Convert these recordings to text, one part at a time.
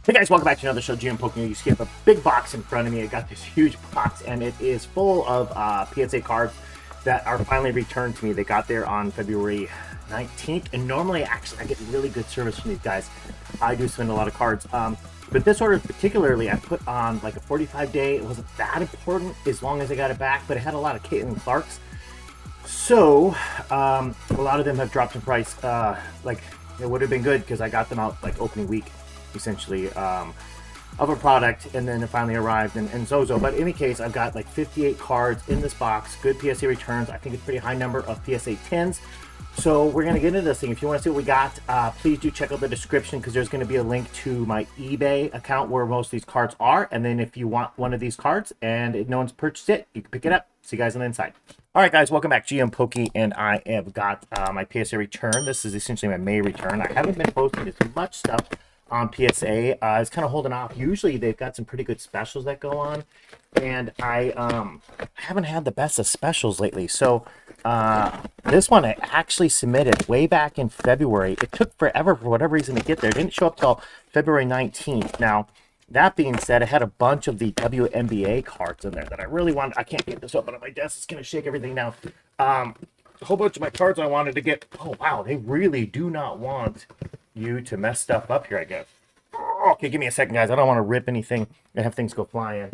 Hey guys, welcome back to another show, GM Poking. You see I have a big box in front of me. I got this huge box, and it is full of PSA cards that are finally returned to me. They got there on February 19th, and normally, actually, I get really good service from these guys. I do spend a lot of cards, but this order particularly, I put on like a 45-day. It wasn't that important as long as I got it back, but it had a lot of Caitlin Clarks. So, a lot of them have dropped in price. Like, it would have been good because I got them out like opening week, essentially, of a product, and then it finally arrived, and so. But in any case, I've got like 58 cards in this box, good PSA returns. I think it's a pretty high number of PSA 10s. So we're going to get into this thing. If you want to see what we got, please do check out the description because there's going to be a link to my eBay account where most of these cards are. And then if you want one of these cards and if no one's purchased it, you can pick it up. See you guys on the inside. All right, guys, welcome back. GM Pokey, and I have got my PSA return. This is essentially my May return. I haven't been posting as much stuff on PSA. I was kind of holding off. Usually they've got some pretty good specials that go on, and I haven't had the best of specials lately. So this one I actually submitted way back in February. It took forever for whatever reason to get there. It didn't show up till February 19th. Now, that being said, I had a bunch of the WNBA cards in there that I really wanted. I can't get this open on my desk. It's going to shake everything down. A whole bunch of my cards I wanted to get. Oh, wow. They really do not want you to mess stuff up here, I guess. Okay, give me a second, guys. I don't want to rip anything and have things go flying.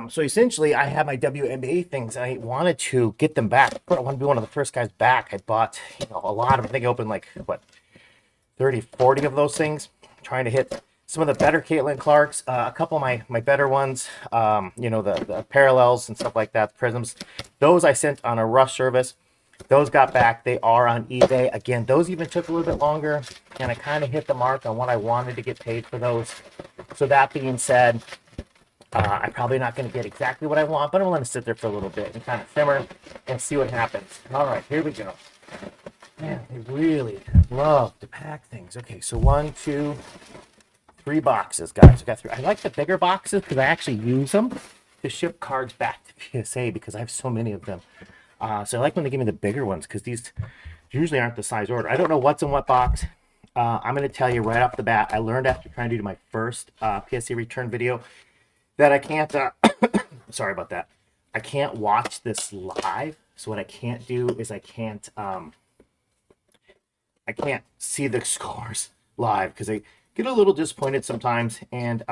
So essentially, I have my WNBA things. I wanted to get them back. I want to be one of the first guys back. I bought, a lot of them. I think I opened like, 30, 40 of those things. Trying to hit some of the better Caitlin Clarks, a couple of my better ones, the parallels and stuff like that, the prisms. Those I sent on a rush service. Those got back. They are on eBay. Again, those even took a little bit longer, and I kind of hit the mark on what I wanted to get paid for those. So that being said, I'm probably not going to get exactly what I want, but I'm going to sit there for a little bit and kind of simmer and see what happens. All right, here we go. Man, they really love to pack things. Okay, so 1, 2, 3 boxes, guys. I got 3. I like the bigger boxes because I actually use them to ship cards back to PSA because I have so many of them. So I like when they give me the bigger ones because these usually aren't the size order. I don't know what's in what box. I'm going to tell you right off the bat. I learned after trying to do my first PSA return video that I can't. Sorry about that. I can't watch this live. So what I can't do is I can't see the scores live because I get a little disappointed sometimes, and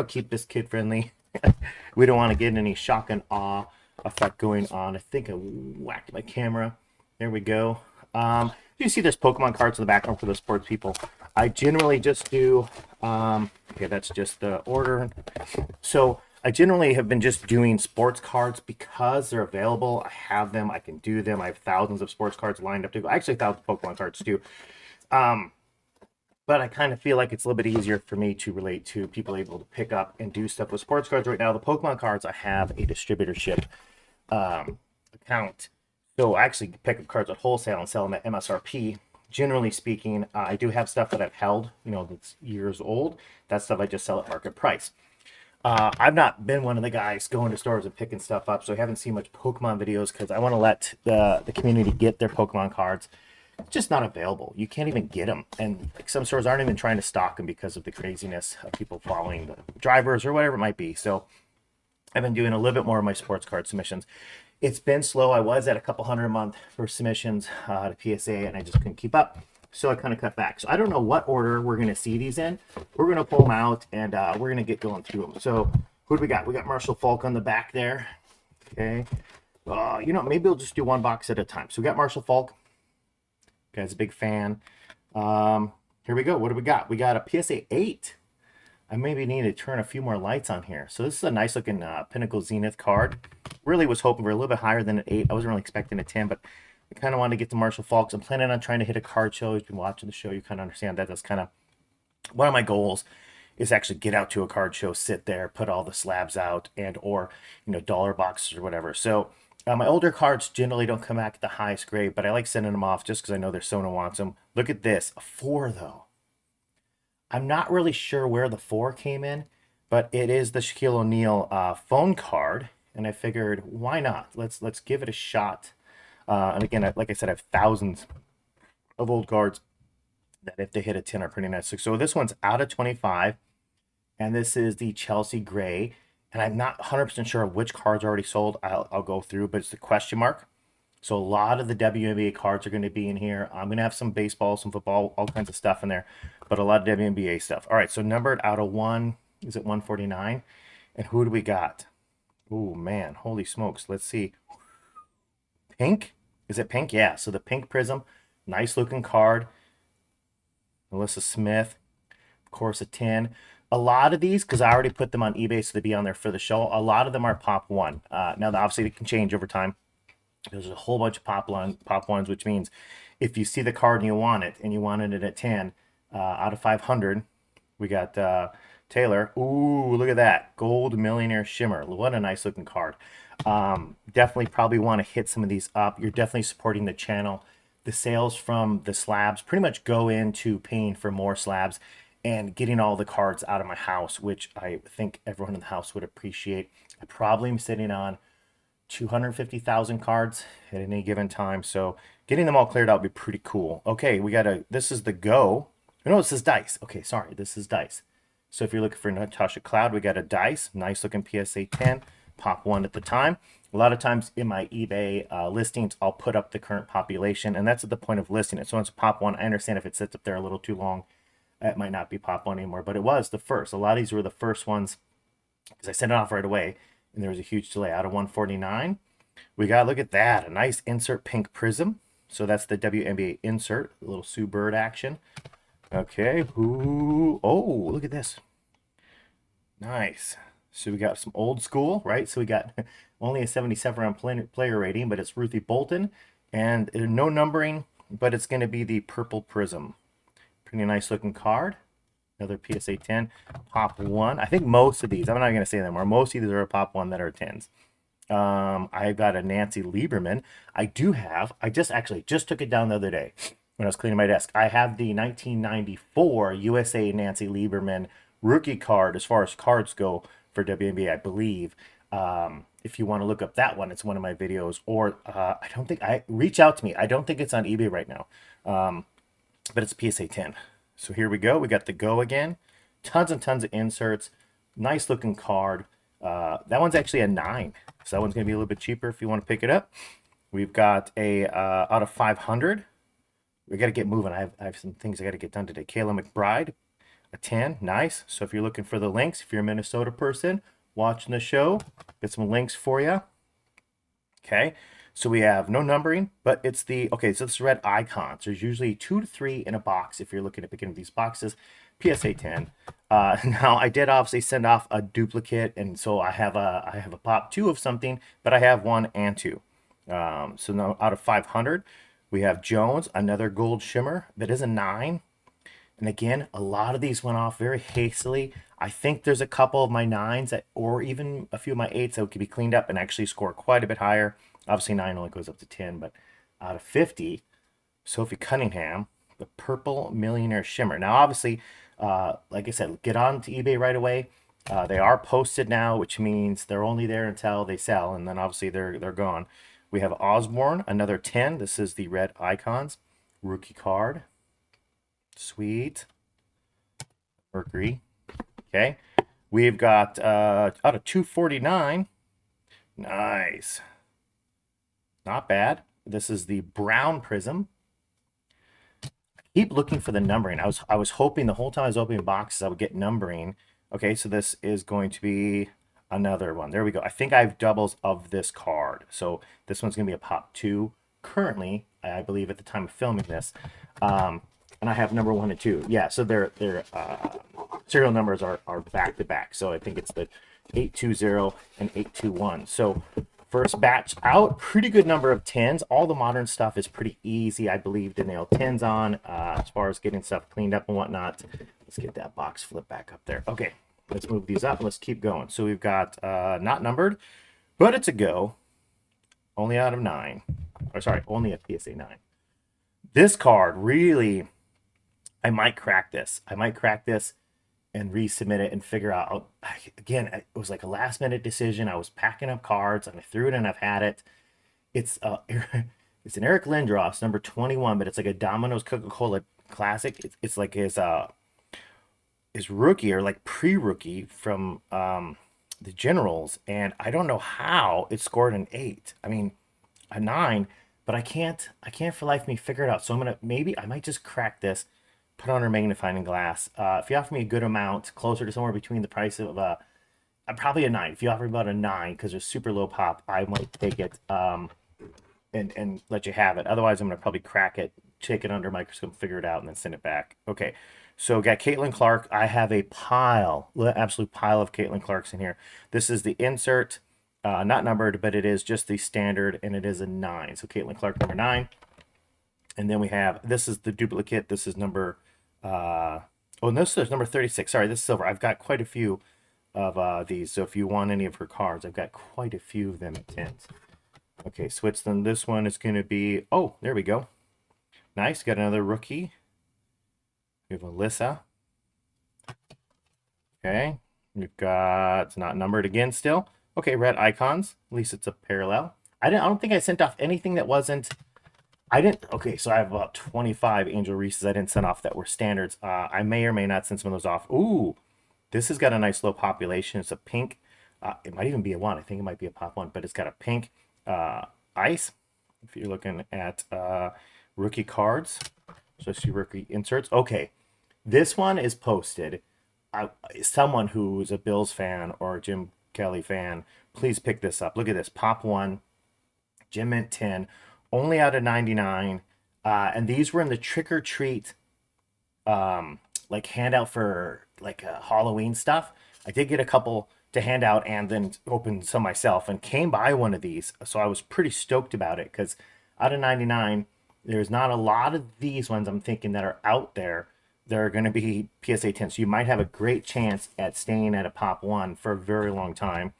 keep this kid friendly. We don't want to get any shock and awe effect going on. I think I whacked my camera. There we go. You see there's Pokemon cards in the background for the sports people. I generally just do okay, that's just the order. So I generally have been just doing sports cards because they're available. I have them. I can do them. I have thousands of sports cards lined up to go. Actually, thousands of Pokemon cards too. But I kind of feel like it's a little bit easier for me to relate to people able to pick up and do stuff with sports cards right now. The Pokemon cards, I have a distributorship account. So I actually pick up cards at wholesale and sell them at MSRP. Generally speaking, I do have stuff that I've held, that's years old. That stuff I just sell at market price. I've not been one of the guys going to stores and picking stuff up, so I haven't seen much Pokemon videos because I want to let the community get their Pokemon cards. It's just not available. You can't even get them, and some stores aren't even trying to stock them because of the craziness of people following the drivers or whatever it might be. So I've been doing a little bit more of my sports card submissions. It's been slow. I was at a couple hundred a month for submissions to PSA, and I just couldn't keep up. So I kind of cut back. So I don't know what order we're going to see these in. We're going to pull them out, and we're going to get going through them. So who do we got? We got Marshall Faulk on the back there. Okay. Maybe we'll just do one box at a time. So we got Marshall Faulk. Guy's a big fan. Here we go. What do we got? We got a PSA 8. I maybe need to turn a few more lights on here. So this is a nice looking Pinnacle Zenith card. Really was hoping for a little bit higher than an 8. I wasn't really expecting a 10, but I kind of wanted to get to Marshall Faulks. I'm planning on trying to hit a card show. If you've been watching the show, you kind of understand that. That's kind of one of my goals is actually get out to a card show, sit there, put all the slabs out or dollar boxes or whatever. So my older cards generally don't come back at the highest grade, but I like sending them off just because I know there's someone who wants them. Look at this, a 4 though. I'm not really sure where the 4 came in, but it is the Shaquille O'Neal phone card, and I figured why not? Let's give it a shot. And again, like I said, I have thousands of old cards that if they hit a 10 are pretty nice. So this one's out of 25, and this is the Chelsea Gray. And I'm not 100% sure which cards are already sold. I'll go through, but it's the question mark. So a lot of the WNBA cards are going to be in here. I'm going to have some baseball, some football, all kinds of stuff in there, but a lot of WNBA stuff. All right, so numbered out of 1, is it 149? And who do we got? Oh, man, holy smokes. Let's see. Pink? Is it pink? Yeah, so the pink prism, nice looking card. Melissa Smith, of course, a 10. A lot of these, because I already put them on eBay, so they'd be on there for the show. A lot of them are pop 1. Now, obviously, it can change over time. There's a whole bunch of pop ones, which means if you see the card and you want it, and you wanted it at 10 out of 500, we got Taylor. Ooh, look at that. Gold Millionaire Shimmer. What a nice looking card. Definitely probably want to hit some of these up. You're definitely supporting the channel. The sales from the slabs pretty much go into paying for more slabs and getting all the cards out of my house, which I think everyone in the house would appreciate. I probably am sitting on 250,000 cards at any given time, so getting them all cleared out would be pretty cool. Okay, we got this is the go. No, this is dice. Okay, sorry, this is dice. So if you're looking for Natasha Cloud, we got a dice, nice looking PSA 10, pop 1 at the time. A lot of times in my eBay listings, I'll put up the current population, and that's at the point of listing it. So once pop 1, I understand if it sits up there a little too long, it might not be pop 1 anymore, but it was the first. A lot of these were the first ones because I sent it off right away, and there was a huge delay. Out of 149, we got, look at that, a nice insert pink prism. So that's the WNBA insert, a little Sue Bird action. Okay, ooh, oh, look at this. Nice. So we got some old school, right? So we got only a 77 round player rating, but it's Ruthie Bolton, and no numbering, but it's going to be the purple prism. Pretty nice looking card. Another PSA 10, pop 1. I think most of these, I'm not going to say them, or most of these are a pop 1 that are 10s. I've got a Nancy Lieberman. I just took it down the other day when I was cleaning my desk. I have the 1994 USA Nancy Lieberman rookie card as far as cards go for WNBA, I believe. If you want to look up that one, it's one of my videos. Or reach out to me. I don't think it's on eBay right now, but it's PSA 10. So here we go. We got the go again. Tons and tons of inserts. Nice looking card. That one's actually a 9. So that one's going to be a little bit cheaper if you want to pick it up. We've got a out of 500. We got to get moving. I have some things I got to get done today. Kayla McBride, a 10. Nice. So if you're looking for the links, if you're a Minnesota person watching the show, get some links for you. Okay. So we have no numbering, but it's the, okay, so this red icons. There's usually 2 to 3 in a box if you're looking at picking up these boxes. PSA 10. Now I did obviously send off a duplicate, and so I have a pop 2 of something, but I have 1 and 2. So now out of 500, we have Jones, another gold shimmer that is a 9. And again, a lot of these went off very hastily. I think there's a couple of my 9s that, or even a few of my 8s that could be cleaned up and actually score quite a bit higher. Obviously 9 only goes up to 10, but out of 50, Sophie Cunningham, the purple millionaire shimmer. Now obviously, like I said, get on to eBay right away. They are posted now, which means they're only there until they sell, and then obviously they're gone. We have Osborne, another 10. This is the red icons rookie card. Sweet. Mercury. Okay. We've got out of 249. Nice. Not bad. This is the brown prism. I keep looking for the numbering. I was hoping the whole time I was opening boxes I would get numbering. Okay, so this is going to be another one. There we go. I think I have doubles of this card. So this one's going to be a pop 2 currently, I believe at the time of filming this. And I have number 1 and 2. Yeah, so their serial numbers are back to back. So I think it's the 820 and 821. So first batch out, pretty good number of 10s. All the modern stuff is pretty easy, I believe, to nail 10s on as far as getting stuff cleaned up and whatnot. Let's get that box flipped back up there. Okay, let's move these up and let's keep going. So we've got not numbered, but it's a go. Only out of 9. Or sorry, only a PSA 9. This card really, I might crack this. I might crack this and resubmit it and figure out, again, it was like a last minute decision. I was packing up cards and I threw it and I've had it. It's an Eric Lindros, number 21, but it's like a Domino's Coca-Cola Classic. It's like his rookie or like pre-rookie from the Generals, and I don't know how it scored an 8. I mean, a 9, but I can't for life of me figure it out. So I'm gonna maybe I might just crack this, put on a magnifying glass. If you offer me a good amount, closer to somewhere between the price of probably a 9. If you offer me about a 9 because there's super low pop, I might take it and let you have it. Otherwise, I'm gonna probably crack it, take it under a microscope, figure it out, and then send it back. Okay. So got Caitlin Clark. I have a pile, absolute pile of Caitlin Clarks in here. This is the insert, not numbered, but it is just the standard, and it is a 9. So Caitlin Clark number 9. And then we have, this is the duplicate. This is number, oh, this is number 36. Sorry, this is silver. I've got quite a few of these. So if you want any of her cards, I've got quite a few of them at tins. Okay, switch them. This one is going to be, oh, there we go. Nice. Got another rookie. We have Alyssa. Okay. We've got, it's not numbered again still. Okay, red icons. At least it's a parallel. I don't think I sent off anything that wasn't, okay, so I have about 25 Angel Reese's I didn't send off that were standards. I may or may not send some of those off. Ooh, this has got a nice low population. It's a pink. It might even be a 1. I think it might be a pop 1, but it's got a pink ice. If you're looking at rookie cards, so I see rookie inserts. Okay, this one is posted. Someone who's a Bills fan or a Jim Kelly fan, please pick this up. Look at this. Pop 1, Jim Mint 10, only out of 99. And these were in the trick or treat like handout for like Halloween stuff. I did get a couple to hand out and then open some myself and came by one of these. So I was pretty stoked about it because out of 99, there's not a lot of these ones I'm thinking that are out there. They're going to be PSA 10. So you might have a great chance at staying at a pop 1 for a very long time.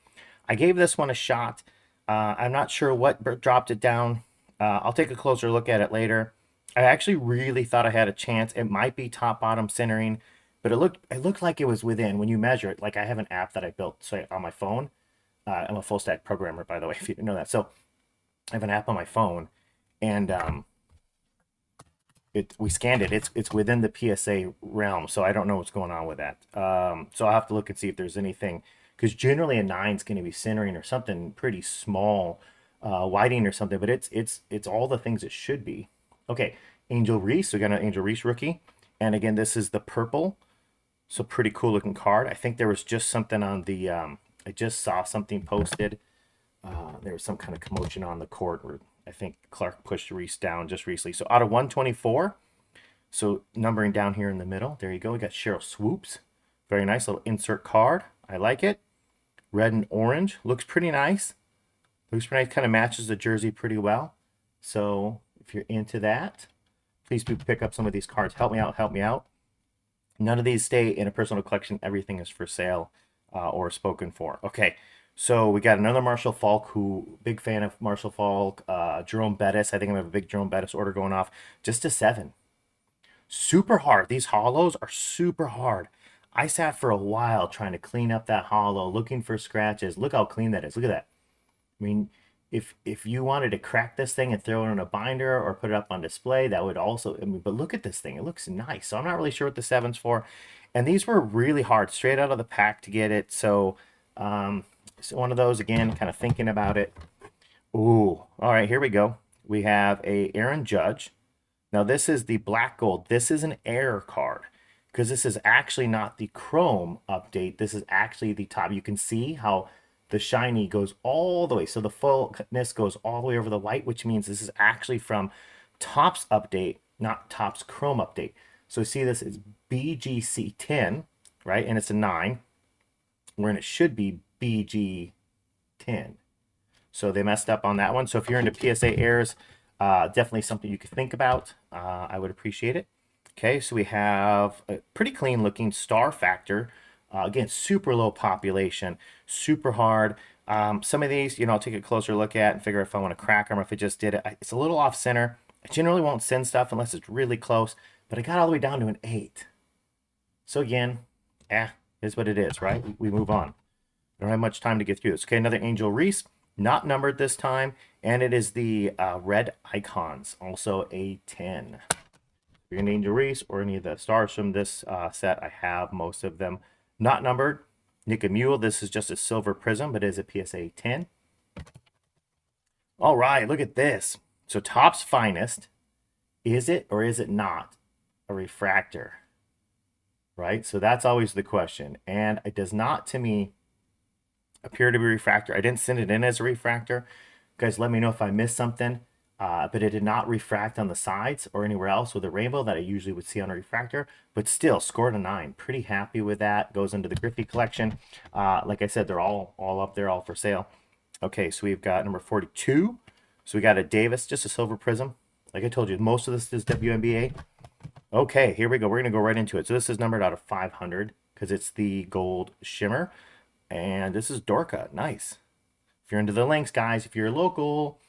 I gave this one a shot. I'm not sure what dropped it down. I'll take a closer look at it later. I actually really thought I had a chance. It might be top bottom centering, but it looked like it was within when you measure it. Like I have an app that I built on my phone. I'm a full stack programmer, by the way, if you didn't know that. So I have an app on my phone, and we scanned it. It's within the PSA realm, so I don't know what's going on with that. So I'll have to look and see if there's anything, because generally a 9 is going to be centering or something pretty small, whiting or something, but it's all the things it should be. Okay, Angel Reese. We got an Angel Reese rookie, and again, this is the purple. So pretty cool looking card. I think there was just something on the. I just saw something posted. There was some kind of commotion on the court where I think Clark pushed Reese down just recently. So out of 124, so numbering down here in the middle, there you go. We got Cheryl Swoops. Very nice little insert card. I like it. Red and orange. Looks pretty nice. Looks pretty nice. Kind of matches the jersey pretty well. So if you're into that, please do pick up some of these cards. Help me out. Help me out. None of these stay in a personal collection. Everything is for sale or spoken for. Okay. So we got another Marshall Faulk, who big fan of Marshall Faulk. Jerome Bettis, I think I have a big Jerome Bettis order going off. Just a 7. Super hard. These hollows are super hard. I sat for a while trying to clean up that hollow, looking for scratches. Look how clean that is. Look at that. I mean, if you wanted to crack this thing and throw it in a binder or put it up on display, that would also. I mean, but look at this thing. It looks nice. So I'm not really sure what the 7's for. And these were really hard, straight out of the pack to get it. So. So one of those, again, kind of thinking about it. Ooh, all right, here we go. We have a Aaron Judge. Now this is the black gold. This is an error card because this is actually not the chrome update. This is actually the top. You can see how the shiny goes all the way. So the fullness goes all the way over the white, which means this is actually from Topps update, not Topps chrome update. So see, this is BGC 10, right? And it's a 9, wherein it should be BG 10. So they messed up on that one. So if you're into PSA errors, definitely something you could think about. I would appreciate it. Okay, so we have a pretty clean looking Star Factor. Again, super low population, super hard. Some of these, I'll take a closer look at and figure if I want to crack them or if I just did it. It's a little off center. I generally won't send stuff unless it's really close, but I got all the way down to an 8. So again, is what it is, right? We move on. I don't have much time to get through this. Okay, another Angel Reese, not numbered this time, and it is the red icons, also a 10. you're an Angel Reese or any of the stars from this set, I have most of them not numbered. Nick Mule, this is just a silver prism, but it is a PSA 10. All right, look at this. So Topps Finest, is it or is it not a refractor? Right? So that's always the question. And it does not, to me, appear to be a refractor. I didn't send it in as a refractor. Guys, let me know if I missed something. But it did not refract on the sides or anywhere else with a rainbow that I usually would see on a refractor. But still, scored a 9. Pretty happy with that. Goes into the Griffey collection. Like I said, they're all up there, all for sale. Okay, so we've got number 42. So we got a Davis, just a silver prism. Like I told you, most of this is WNBA. Okay, here we go. We're going to go right into it. So this is numbered out of 500 because it's the gold shimmer. And this is Dorka. Nice. If you're into the links, guys, if you're local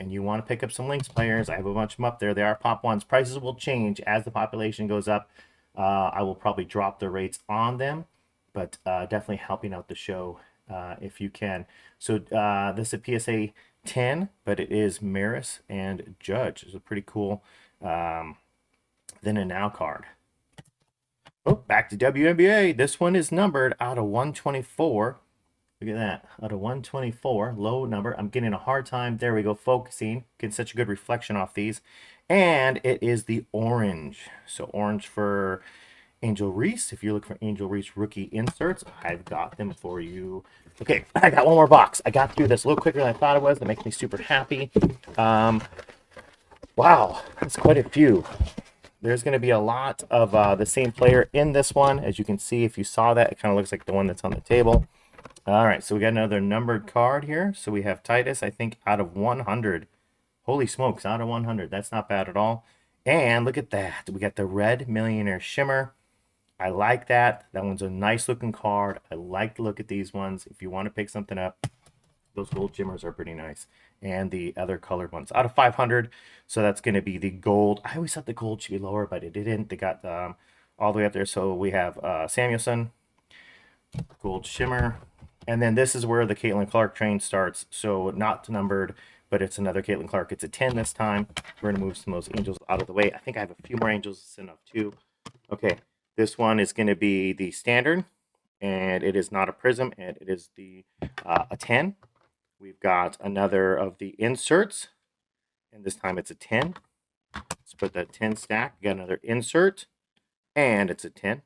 and you want to pick up some links players, I have a bunch of them up there. They are pop ones. Prices will change as the population goes up. I will probably drop the rates on them, but definitely helping out the show if you can. So this is a PSA 10, but it is Maris and Judge. It's a pretty cool then and now card. Oh, back to WNBA. This one is numbered out of 124. Look at that. Out of 124, low number. I'm getting a hard time. There we go, focusing. Getting such a good reflection off these. And it is the orange. So orange for Angel Reese. If you look for Angel Reese rookie inserts, I've got them for you. Okay, I got one more box. I got through this a little quicker than I thought it was. That makes me super happy. Wow, that's quite a few. There's going to be a lot of the same player in this one. As you can see, if you saw that, it kind of looks like the one that's on the table. All right, so we got another numbered card here. So we have Titus, I think, out of 100. Holy smokes, out of 100. That's not bad at all. And look at that. We got the Red Millionaire Shimmer. I like that. That one's a nice looking card. I like to look at these ones. If you want to pick something up, those gold shimmers are pretty nice. And the other colored ones out of 500. So that's going to be the gold. I always thought the gold should be lower, but it didn't. They got all the way up there. So we have Samuelson, gold shimmer. And then this is where the Caitlin Clark train starts. So not numbered, but it's another Caitlin Clark. It's a 10 this time. We're going to move some of those angels out of the way. I think I have a few more angels to send off too. Okay, this one is going to be the standard. And it is not a prism. And it is the a 10. We've got another of the inserts. And this time it's a 10. Let's put that 10 stack. We got another insert. And it's a 10.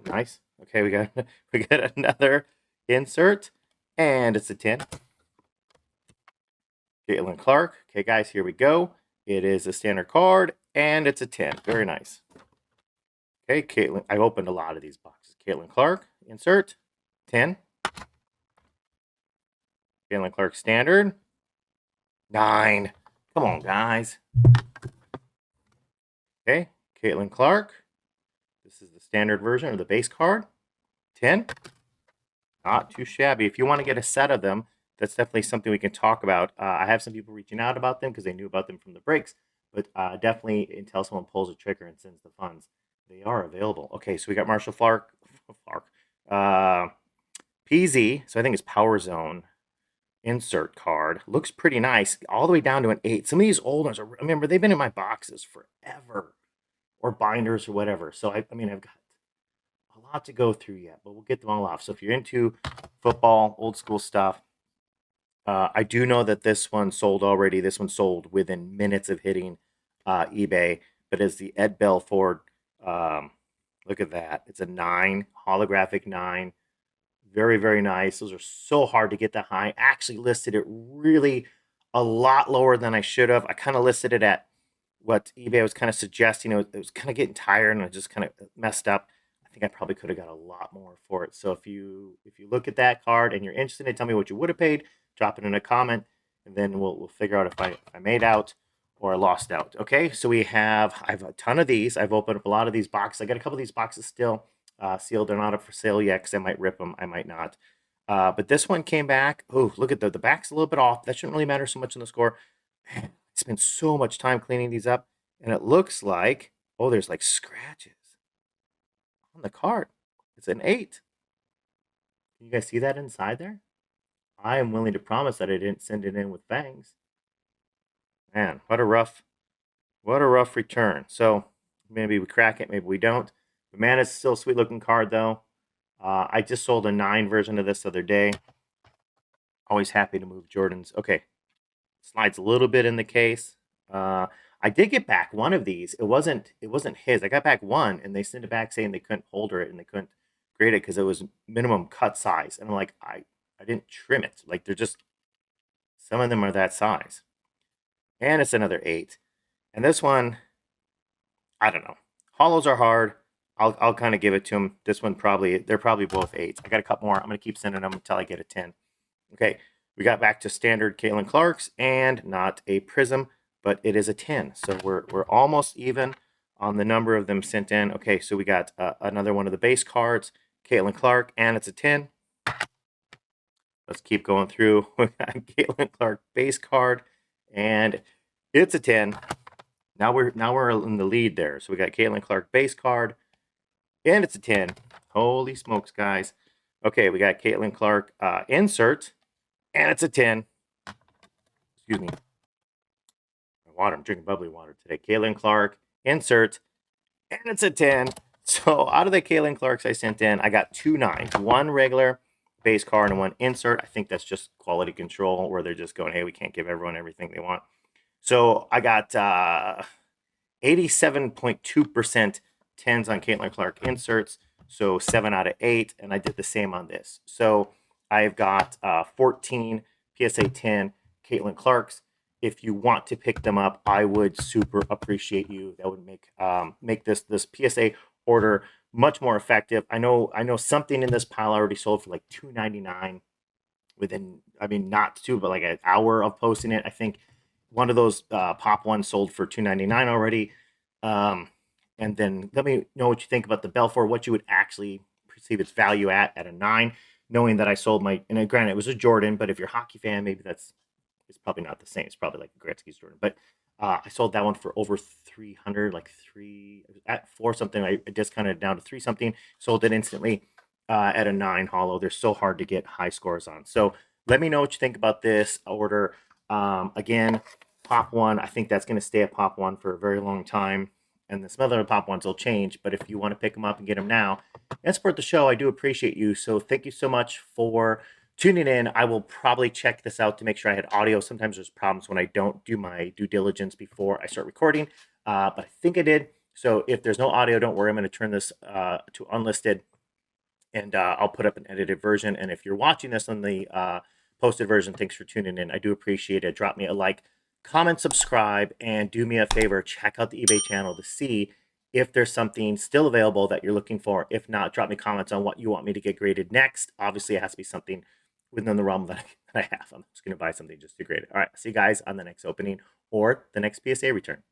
Nice. Okay, we got another insert, and it's a 10. Caitlin Clark. Okay, guys, here we go. It is a standard card, and it's a 10. Very nice. Okay, Caitlin. I opened a lot of these boxes. Caitlin Clark, insert, 10. Caitlin Clark standard, 9. Come on, guys. Okay, Caitlin Clark. This is the standard version or the base card. 10. Not too shabby. If you want to get a set of them, that's definitely something we can talk about. I have some people reaching out about them because they knew about them from the breaks. But definitely until someone pulls a trigger and sends the funds, they are available. Okay, so we got Marshall Faulk. PZ, so I think it's Power Zone insert card. Looks pretty nice. All the way down to an 8. Some of these old ones, remember, they've been in my boxes forever. Or binders or whatever. So, I mean, I've got a lot to go through yet, but we'll get them all off. So if you're into football, old school stuff, I do know that this one sold already. This one sold within minutes of hitting eBay. But as the Ed Belford, look at that. It's a 9, holographic 9. Very, very nice. Those are so hard to get that high. I actually listed it really a lot lower than I should have. I kind of listed it at what eBay was kind of suggesting. It was kind of getting tired and I just kind of messed up. I think I probably could have got a lot more for it. So if you look at that card and you're interested in it, tell me what you would have paid, drop it in a comment, and then we'll figure out if I made out or I lost out. Okay, so I have a ton of these. I've opened up a lot of these boxes. I got a couple of these boxes still sealed. They're not up for sale yet because I might rip them. I might not. But this one came back. Oh, look at the back's a little bit off. That shouldn't really matter so much in the score. Man, I spent so much time cleaning these up, and it looks like, oh, there's like scratches on the card. It's an 8. Can you guys see that inside there? I am willing to promise that I didn't send it in with bangs. Man, what a rough What a rough return. So maybe we crack it, maybe we don't. But man, it's still a sweet looking card though. I just sold a 9 version of this the other day. Always happy to move Jordans. Okay, slides a little bit in the case. I did get back one of these. It wasn't his. I got back one, and they sent it back saying they couldn't holder it and they couldn't grade it because it was minimum cut size. And I'm like, I didn't trim it. Like they're just some of them are that size. And it's another 8. And this one, I don't know. Hollows are hard. I'll kind of give it to them. This one they're probably both 8s. I got a couple more. I'm gonna keep sending them until I get a 10. Okay, we got back to standard Caitlin Clark's and not a prism, but it is a 10. So we're almost even on the number of them sent in. Okay, so we got another one of the base cards, Caitlin Clark, and it's a 10. Let's keep going through. We got Caitlin Clark base card, and it's a 10. Now we're in the lead there. So we got Caitlin Clark base card, and it's a 10. Holy smokes, guys. Okay, we got Caitlin Clark insert, and it's a 10. Excuse me. My water, I'm drinking bubbly water today. Caitlin Clark insert, and it's a 10. So out of the Caitlin Clarks I sent in, I got 2 9s. One regular base card and one insert. I think that's just quality control where they're just going, hey, we can't give everyone everything they want. So I got 87.2% 10s on Caitlin Clark inserts, so 7 out of 8, and I did the same on this. So I've got 14 PSA 10 Caitlin Clarks. If you want to pick them up, I would super appreciate you. That would make this PSA order much more effective. I know something in this pile already sold for like $2.99 within, I mean, not two, but like an hour of posting it. I think one of those pop ones sold for $2.99 already. And then let me know what you think about the Belfour, what you would actually perceive its value at a 9, knowing that I sold my, and granted, it was a Jordan, but if you're a hockey fan, maybe it's probably not the same. It's probably like a Gretzky's Jordan. But I sold that one for over 300, like at 4 something. I discounted it down to 3 something, sold it instantly at a 9 hollow. They're so hard to get high scores on. So let me know what you think about this order. Again, pop one, I think that's going to stay at pop one for a very long time. And some other pop ones will change. But if you want to pick them up and get them now and support the show, I do appreciate you. So thank you so much for tuning in. I will probably check this out to make sure I had audio. Sometimes there's problems when I don't do my due diligence before I start recording. But I think I did. So if there's no audio, don't worry. I'm going to turn this to unlisted. And I'll put up an edited version. And if you're watching this on the posted version, thanks for tuning in. I do appreciate it. Drop me a like, comment, subscribe, and do me a favor. Check out the eBay channel to see if there's something still available that you're looking for. If not, drop me comments on what you want me to get graded next. Obviously, it has to be something within the realm that I have. I'm just going to buy something just to grade it. All right. See you guys on the next opening or the next PSA return.